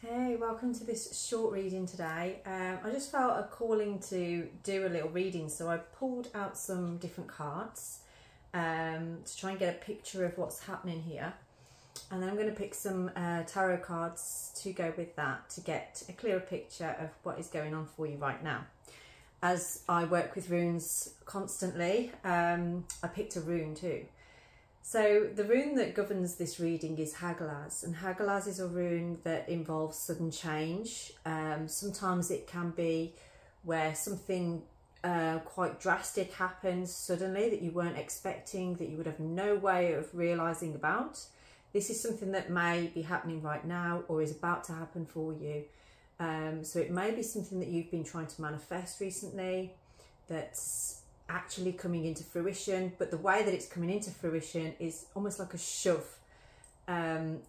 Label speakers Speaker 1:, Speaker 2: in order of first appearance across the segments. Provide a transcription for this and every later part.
Speaker 1: Hey, welcome to this short reading today. I just felt a calling to do a little reading, so I pulled out some different cards to try and get a picture of what's happening here. And then I'm going to pick some tarot cards to go with that to get a clearer picture of what is going on for you right now. As I work with runes constantly, I picked a rune too. So the rune that governs this reading is Hagalaz, and Hagalaz is a rune that involves sudden change. Sometimes it can be where something quite drastic happens suddenly that you weren't expecting, that you would have no way of realising about. This is something that may be happening right now or is about to happen for you. So it may be something that you've been trying to manifest recently that's actually coming into fruition, but the way that it's coming into fruition is almost like a shove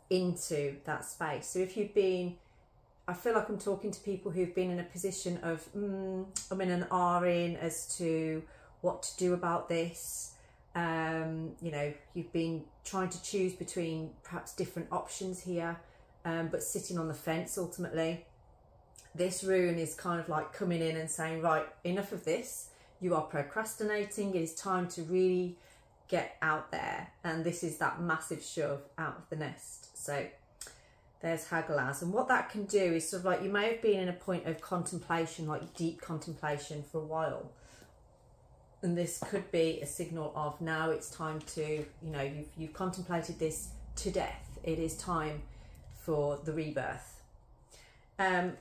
Speaker 1: into that space. So if you've been, I feel like I'm talking to people who've been in a position of I'm in an R-in as to what to do about this. You know, you've been trying to choose between perhaps different options here, but sitting on the fence ultimately. This rune is kind of like coming in and saying, right, enough of this. You are procrastinating. It is time to really get out there. And this is that massive shove out of the nest. So there's Hagalaz. And what that can do is sort of like you may have been in a point of contemplation, like deep contemplation for a while. And this could be a signal of now it's time to, you know, you've contemplated this to death. It is time for the rebirth.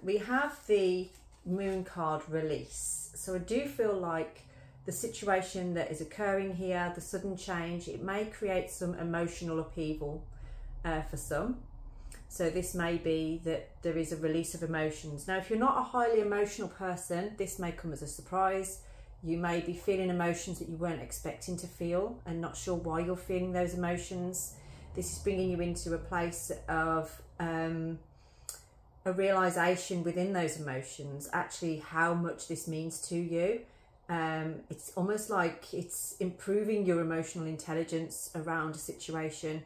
Speaker 1: We have the Moon card, release. So I do feel like the situation that is occurring here, the sudden change, it may create some emotional upheaval for some. So this may be that there is a release of emotions. Now, if you're not a highly emotional person, this may come as a surprise. You may be feeling emotions that you weren't expecting to feel and not sure why you're feeling those emotions. This is bringing you into a place of a realization within those emotions, actually how much this means to you. It's almost like it's improving your emotional intelligence around a situation.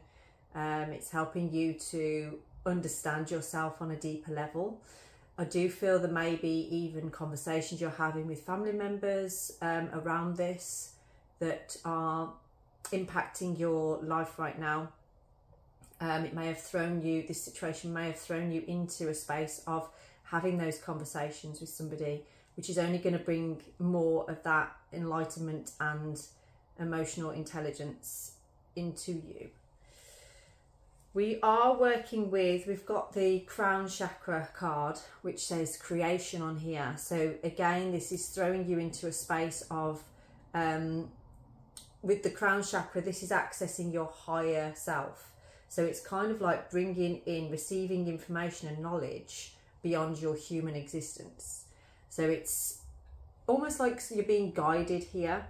Speaker 1: It's helping you to understand yourself on a deeper level. I do feel there may be even conversations you're having with family members around this that are impacting your life right now. It may have thrown you, this situation may have thrown you into a space of having those conversations with somebody, which is only going to bring more of that enlightenment and emotional intelligence into you. We are working with, we've got the crown chakra card, which says creation on here. So again, this is throwing you into a space of, with the crown chakra, this is accessing your higher self. So it's kind of like bringing in, receiving information and knowledge beyond your human existence. So it's almost like you're being guided here.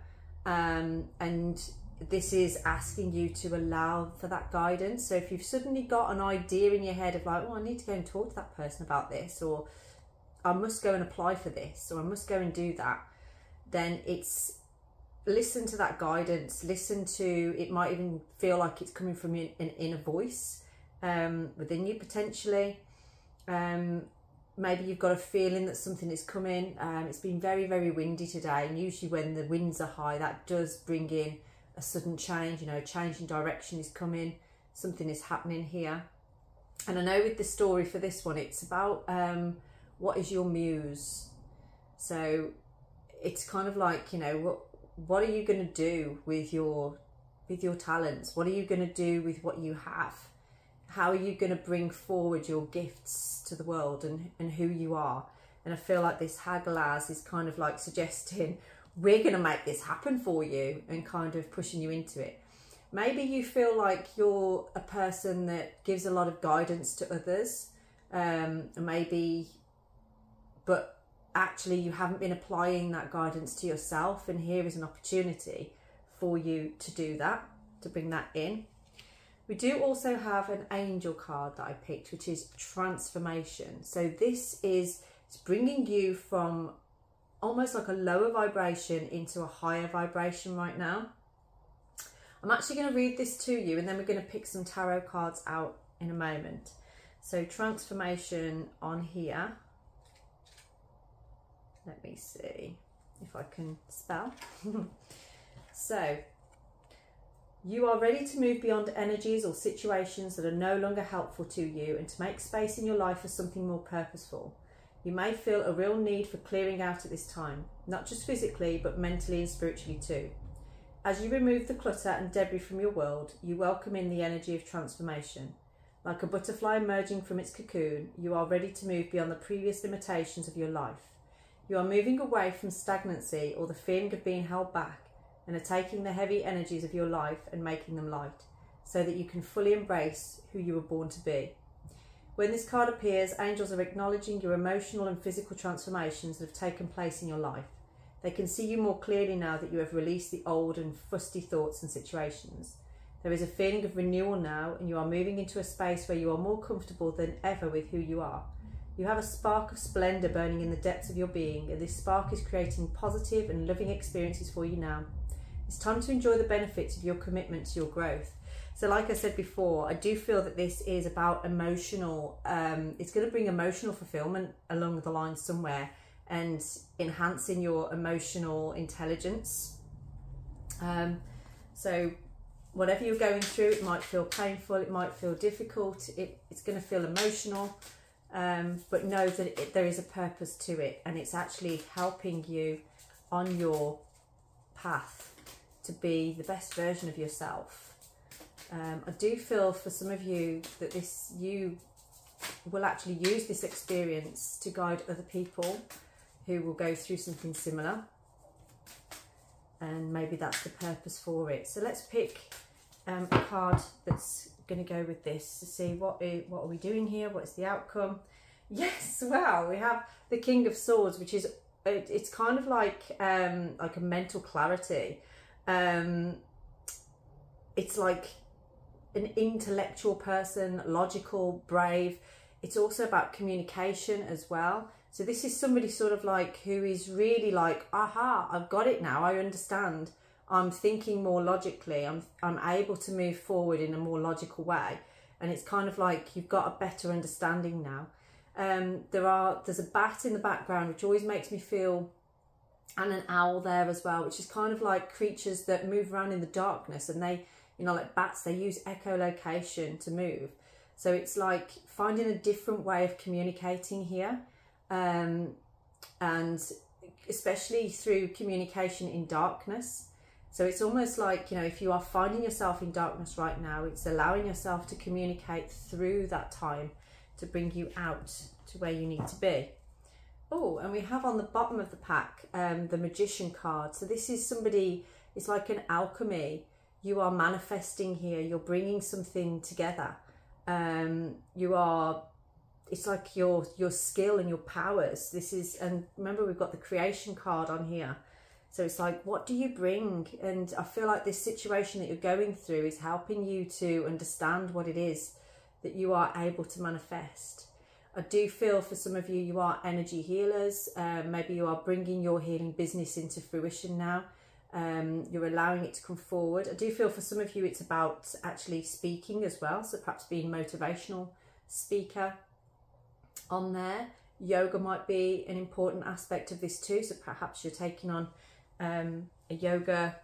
Speaker 1: And this is asking you to allow for that guidance. So if you've suddenly got an idea in your head of like, oh, I need to go and talk to that person about this, or I must go and apply for this, or I must go and do that, then it's listen to that guidance. Listen to, it might even feel like it's coming from an inner voice within you potentially. Maybe you've got a feeling that something is coming. It's been very, very windy today, and usually when the winds are high, that does bring in a sudden change. You know, a change in direction is coming. Something is happening here. And I know with the story for this one, it's about what is your muse. So it's kind of like, you know, what are you going to do with your talents? What are you going to do with what you have? How are you going to bring forward your gifts to the world and who you are? And I feel like this Hagalaz is kind of like suggesting, we're going to make this happen for you, and kind of pushing you into it. Maybe you feel like you're a person that gives a lot of guidance to others, but actually you haven't been applying that guidance to yourself, and here is an opportunity for you to do that, to bring that in. We do also have an angel card that I picked, which is transformation. So this is, it's bringing you from almost like a lower vibration into a higher vibration right now. I'm actually going to read this to you, and then we're going to pick some tarot cards out in a moment. So transformation on here. Let me see if I can spell. So, you are ready to move beyond energies or situations that are no longer helpful to you and to make space in your life for something more purposeful. You may feel a real need for clearing out at this time, not just physically, but mentally and spiritually too. As you remove the clutter and debris from your world, you welcome in the energy of transformation. Like a butterfly emerging from its cocoon, you are ready to move beyond the previous limitations of your life. You are moving away from stagnancy or the feeling of being held back, and are taking the heavy energies of your life and making them light, so that you can fully embrace who you were born to be. When this card appears, angels are acknowledging your emotional and physical transformations that have taken place in your life. They can see you more clearly now that you have released the old and fusty thoughts and situations. There is a feeling of renewal now, and you are moving into a space where you are more comfortable than ever with who you are. You have a spark of splendour burning in the depths of your being, and this spark is creating positive and loving experiences for you now. It's time to enjoy the benefits of your commitment to your growth. So like I said before, I do feel that this is about emotional, it's going to bring emotional fulfillment along the line somewhere and enhancing your emotional intelligence. So whatever you're going through, it might feel painful, it might feel difficult, it's going to feel emotional, but know that there is a purpose to it, and it's actually helping you on your path to be the best version of yourself. I do feel for some of you that you will actually use this experience to guide other people who will go through something similar, and maybe that's the purpose for it. So let's pick a card that's going to go with this to see what are we doing here, what's the outcome. Yes, wow, we have the King of Swords, which is it's kind of like a mental clarity. It's like an intellectual person, logical, brave. It's also about communication as well. So this is somebody sort of like who is really like, aha, I've got it now, I understand. I'm thinking more logically. I'm able to move forward in a more logical way. And it's kind of like you've got a better understanding now. There's a bat in the background, which always makes me feel, and an owl there as well, which is kind of like creatures that move around in the darkness, and they, you know, like bats, they use echolocation to move. So it's like finding a different way of communicating here, and especially through communication in darkness. So it's almost like, you know, if you are finding yourself in darkness right now, it's allowing yourself to communicate through that time to bring you out to where you need to be. Oh, and we have on the bottom of the pack the Magician card. So this is somebody, it's like an alchemy. You are manifesting here. You're bringing something together. It's like your skill and your powers. This is, and remember we've got the Creation card on here. So it's like, what do you bring? And I feel like this situation that you're going through is helping you to understand what it is that you are able to manifest. I do feel for some of you, you are energy healers. Maybe you are bringing your healing business into fruition now. You're allowing it to come forward. I do feel for some of you, it's about actually speaking as well. So perhaps being a motivational speaker on there. Yoga might be an important aspect of this too. So perhaps you're taking on a yoga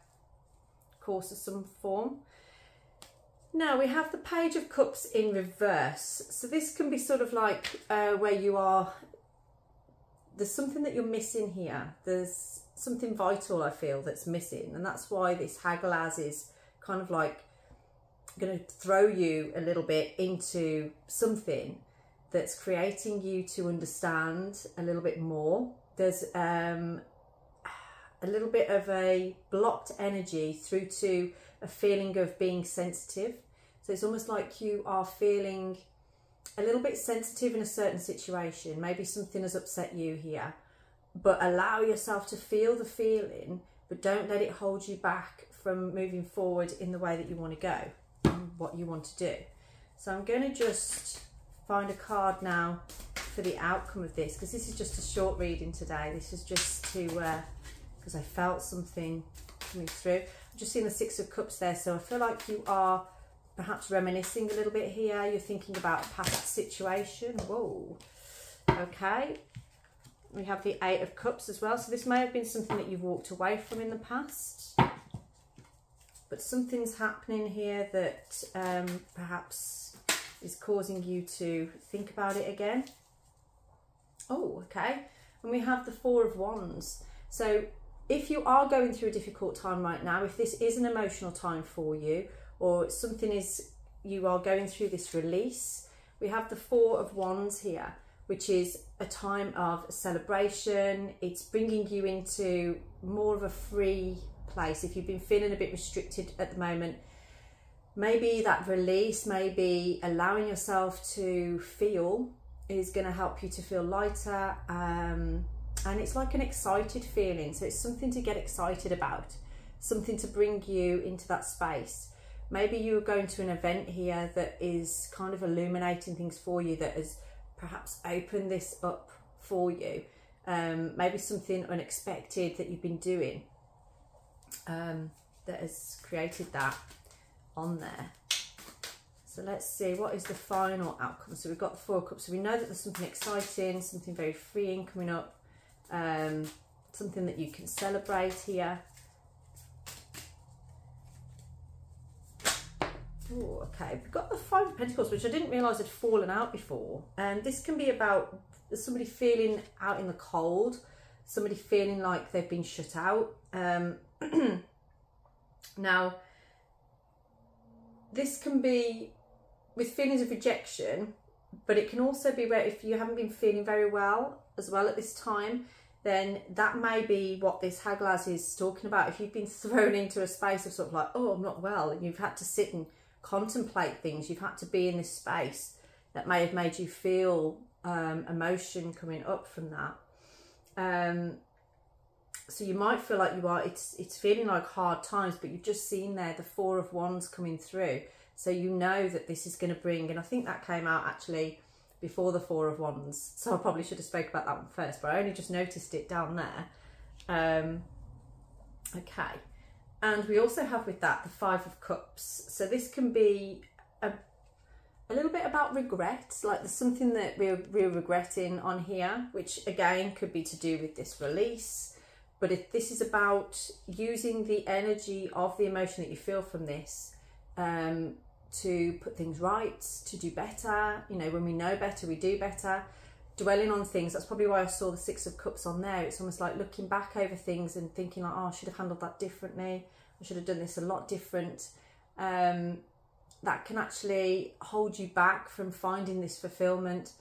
Speaker 1: course of some form. Now we have the Page of Cups in reverse. So this can be sort of like where you are, there's something that you're missing here. There's something vital, I feel, that's missing. And that's why this Hagalaz is kind of like going to throw you a little bit into something that's creating you to understand a little bit more. There's a little bit of a blocked energy through to a feeling of being sensitive. So it's almost like you are feeling a little bit sensitive in a certain situation. Maybe something has upset you here, but allow yourself to feel the feeling, but don't let it hold you back from moving forward in the way that you want to go and what you want to do. So I'm going to just find a card now for the outcome of this, because this is just a short reading today. This is just to, because I felt something coming through. I've just seen the Six of Cups there, so I feel like you are perhaps reminiscing a little bit here. You're thinking about a past situation. Whoa. Okay. We have the Eight of Cups as well. So this may have been something that you've walked away from in the past. But something's happening here that perhaps is causing you to think about it again. Oh, okay. And we have the Four of Wands. So if you are going through a difficult time right now, if this is an emotional time for you, or something is, you are going through this release, we have the Four of Wands here, which is a time of celebration. It's bringing you into more of a free place. If you've been feeling a bit restricted at the moment, maybe that release, maybe allowing yourself to feel is going to help you to feel lighter. And it's like an excited feeling. So it's something to get excited about, something to bring you into that space. Maybe you're going to an event here that is kind of illuminating things for you, that has perhaps opened this up for you. Maybe something unexpected that you've been doing that has created that on there. So let's see, what is the final outcome? So we've got the Four of Cups. So we know that there's something exciting, something very freeing coming up, something that you can celebrate here. Oh, okay, we've got the Five of Pentacles, which I didn't realise had fallen out before. And this can be about somebody feeling out in the cold, somebody feeling like they've been shut out. Now, this can be with feelings of rejection, but it can also be where if you haven't been feeling very well as well at this time, then that may be what this Hag Laz is talking about. If you've been thrown into a space of sort of like, oh, I'm not well, and you've had to sit and contemplate things, you've had to be in this space that may have made you feel emotion coming up from that. So you might feel like you are, it's feeling like hard times, but you've just seen there the Four of Wands coming through. So you know that this is going to bring, and I think that came out actually before the Four of Wands. So I probably should have spoke about that one first, but I only just noticed it down there. Okay. And we also have with that the Five of Cups. So this can be a little bit about regret, like there's something that we're regretting on here, which again could be to do with this release. But if this is about using the energy of the emotion that you feel from this to put things right, to do better. You know, when we know better, we do better. Dwelling on things, that's probably why I saw the Six of Cups on there. It's almost like looking back over things and thinking like, oh, I should have handled that differently. I should have done this a lot different. That can actually hold you back from finding this fulfillment.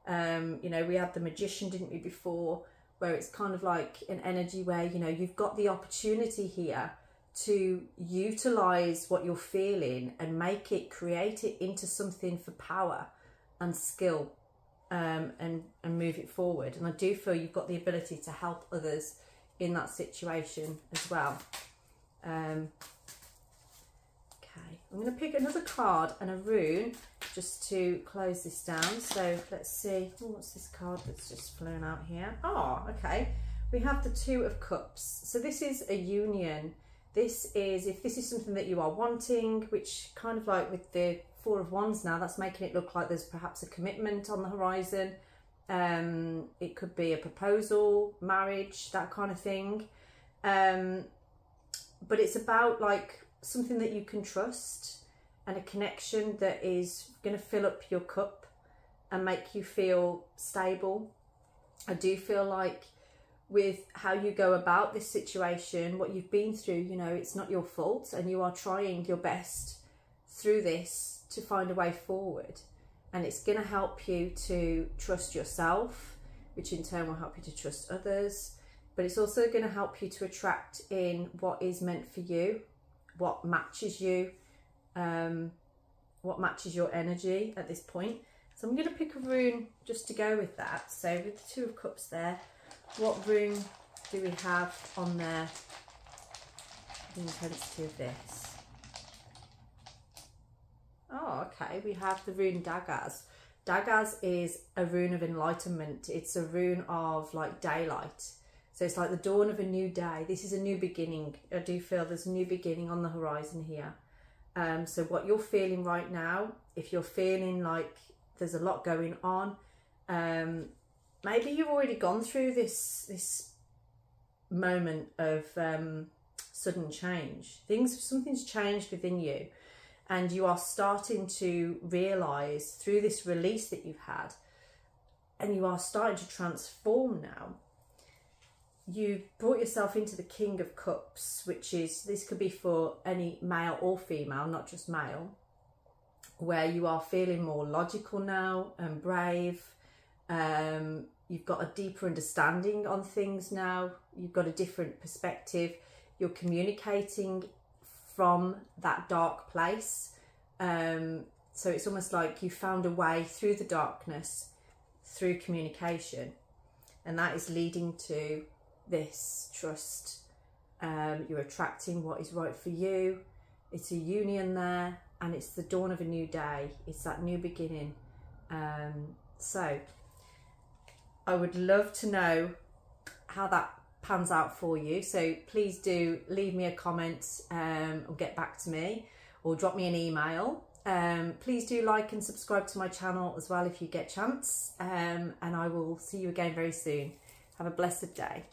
Speaker 1: You know, we had the Magician, didn't we, before, where it's kind of like an energy where, you know, you've got the opportunity here to utilize what you're feeling and make it, create it into something for power and skill, and move it forward. And I do feel you've got the ability to help others in that situation as well. Okay, I'm going to pick another card and a rune just to close this down. So let's see, oh, what's this card that's just flown out here? Oh, okay, we have the Two of Cups. So this is a union. This is, if this is something that you are wanting, which kind of like with the Four of Wands now, that's making it look like there's perhaps a commitment on the horizon. It could be a proposal, marriage, that kind of thing. But it's about like something that you can trust and a connection that is going to fill up your cup and make you feel stable. I do feel like with how you go about this situation, what you've been through, you know, it's not your fault, and you are trying your best through this to find a way forward. And it's going to help you to trust yourself, which in turn will help you to trust others. But it's also going to help you to attract in what is meant for you, what matches you, what matches your energy at this point. So I'm going to pick a rune just to go with that. So with the Two of Cups there, what rune do we have on there? The intensity of this. Oh, okay, we have the rune Dagaz. Dagaz is a rune of enlightenment. It's a rune of like daylight. So it's like the dawn of a new day. This is a new beginning. I do feel there's a new beginning on the horizon here. So what you're feeling right now, if you're feeling like there's a lot going on, maybe you've already gone through this moment of sudden change. Something's changed within you, and you are starting to realise through this release that you've had, and you are starting to transform now. You brought yourself into the King of Cups, which is, this could be for any male or female, not just male, where you are feeling more logical now and brave. You've got a deeper understanding on things now. You've got a different perspective. You're communicating from that dark place. So it's almost like you found a way through the darkness, through communication. And that is leading to this trust. You're attracting what is right for you. It's a union there, and it's the dawn of a new day. It's that new beginning. So I would love to know how that pans out for you. So please do leave me a comment or get back to me, or drop me an email. Please do like and subscribe to my channel as well if you get a chance. And I will see you again very soon. Have a blessed day.